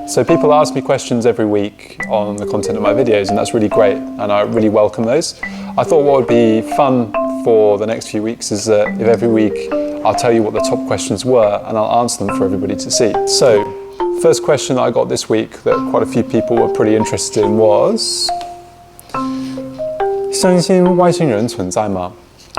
So people ask me questions every week on the content of my videos, and that's really great, and I really welcome those. I thought what would be fun for the next few weeks is that if every week I'll tell you what the top questions were and I'll answer them for everybody to see. So, first question that I got this week that quite a few people were pretty interested in was 相信外星人存在吗?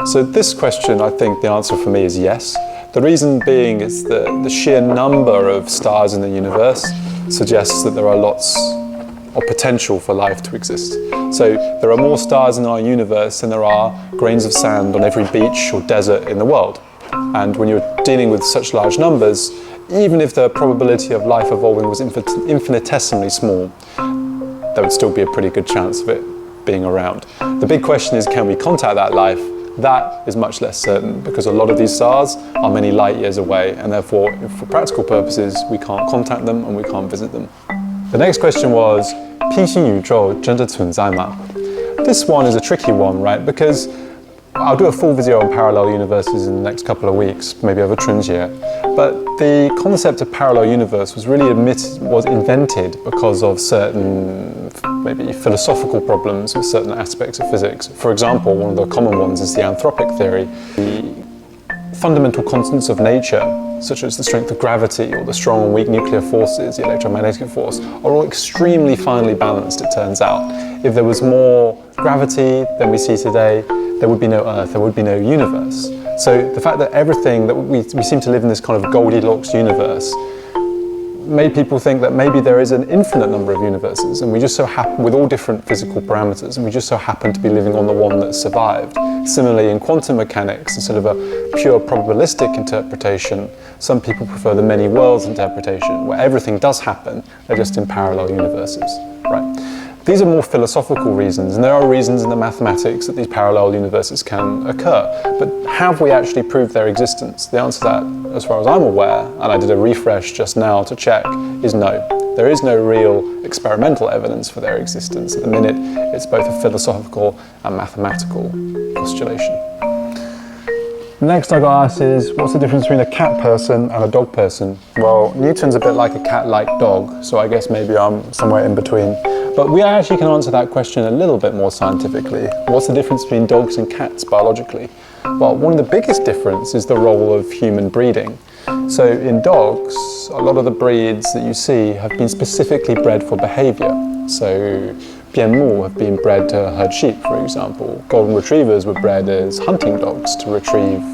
So this question, I think the answer for me is yes. The reason being is that the sheer number of stars in the universe suggests that there are lots of potential for life to exist. So there are more stars in our universe than there are grains of sand on every beach or desert in the world. And when you're dealing with such large numbers, even if the probability of life evolving was infinitesimally small, there would still be a pretty good chance of it being around. The big question is, can we contact that life? That is much less certain because a lot of these stars are many light years away, and therefore, for practical purposes, we can't contact them and we can't visit them. The next question was, 平行宇宙真的存在吗? This one is a tricky one, right? Because I'll do a full video on parallel universes in the next couple of weeks, maybe over 春节. But the concept of parallel universe was really invented because of certain, maybe philosophical problems with certain aspects of physics. For example, one of the common ones is the anthropic theory. The fundamental constants of nature, such as the strength of gravity or the strong and weak nuclear forces, the electromagnetic force, are all extremely finely balanced, it turns out. If there was more gravity than we see today, there would be no Earth, there would be no universe. So the fact that everything, that we seem to live in this kind of Goldilocks universe, made people think that maybe there is an infinite number of universes, and we just so happen, with all different physical parameters, and we just so happen to be living on the one that survived. Similarly, in quantum mechanics, instead of a pure probabilistic interpretation, some people prefer the many worlds interpretation, where everything does happen, they're just in parallel universes, right? These are more philosophical reasons, and there are reasons in the mathematics that these parallel universes can occur. But have we actually proved their existence? The answer to that, as far as I'm aware, and I did a refresh just now to check, is no. There is no real experimental evidence for their existence. At the minute, it's both a philosophical and mathematical postulation. Next I got asked is, what's the difference between a cat person and a dog person? Well, Newton's a bit like a cat-like dog, so I guess maybe I'm somewhere in between. But we actually can answer that question a little bit more scientifically. What's the difference between dogs and cats biologically? Well, one of the biggest differences is the role of human breeding. So in dogs, a lot of the breeds that you see have been specifically bred for behavior. So Bianmu have been bred to herd sheep, for example. Golden retrievers were bred as hunting dogs to retrieve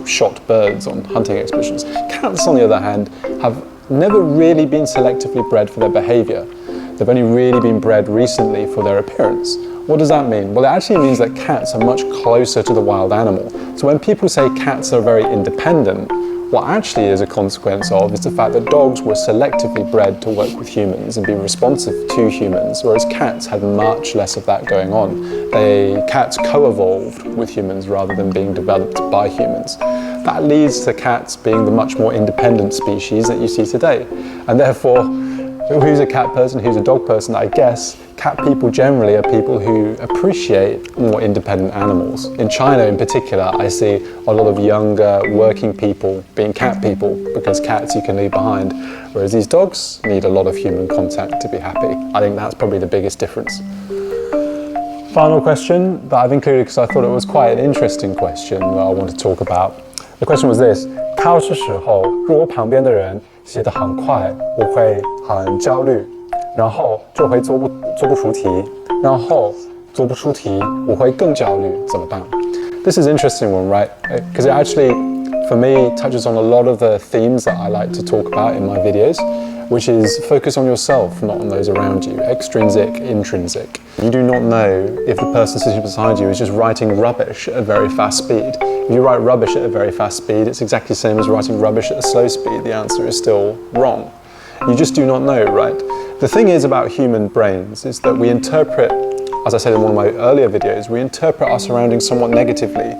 shot birds on hunting expeditions. Cats, on the other hand, have never really been selectively bred for their behavior. They've only really been bred recently for their appearance. What does that mean? Well, it actually means that cats are much closer to the wild animal. So when people say cats are very independent, what actually is a consequence of is the fact that dogs were selectively bred to work with humans and be responsive to humans, whereas cats had much less of that going on. Cats co-evolved with humans rather than being developed by humans. That leads to cats being the much more independent species that you see today. And therefore, who's a cat person, who's a dog person? I guess cat people generally are people who appreciate more independent animals. In China in particular, I see a lot of younger working people being cat people because cats you can leave behind, whereas these dogs need a lot of human contact to be happy. I think that's probably the biggest difference. Final question that I've included because I thought it was quite an interesting question that I want to talk about. The question was this: 考试时候，如果旁边的人写得很快，我会很焦虑，然后就会做不出题，然后做不出题，我会更焦虑，怎么办? This is an interesting one, right? Because it actually, for me, touches on a lot of the themes that I like to talk about in my videos, which is focus on yourself, not on those around you. Extrinsic, intrinsic. You do not know if the person sitting beside you is just writing rubbish at a very fast speed. If you write rubbish at a very fast speed, it's exactly the same as writing rubbish at a slow speed. The answer is still wrong. You just do not know, right? The thing is about human brains is that we interpret, as I said in one of my earlier videos, we interpret our surroundings somewhat negatively.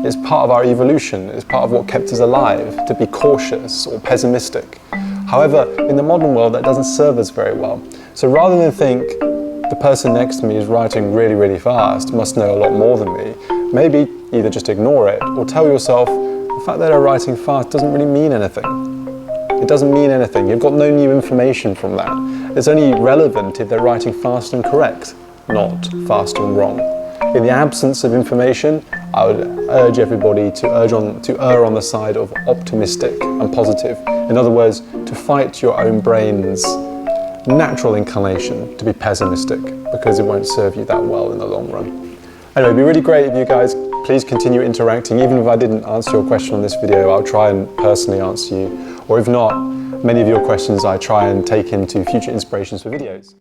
It's part of our evolution. It's part of what kept us alive, to be cautious or pessimistic. However, in the modern world, that doesn't serve us very well. So rather than think the person next to me is writing really, really fast, must know a lot more than me, maybe either just ignore it or tell yourself the fact that they're writing fast doesn't really mean anything. It doesn't mean anything. You've got no new information from that. It's only relevant if they're writing fast and correct, not fast and wrong. In the absence of information, I would urge everybody to err on the side of optimistic and positive. In other words, to fight your own brain's natural inclination to be pessimistic, because it won't serve you that well in the long run. Anyway, it'd be really great if you guys please continue interacting. Even if I didn't answer your question on this video, I'll try and personally answer you. Or if not, many of your questions I try and take into future inspirations for videos.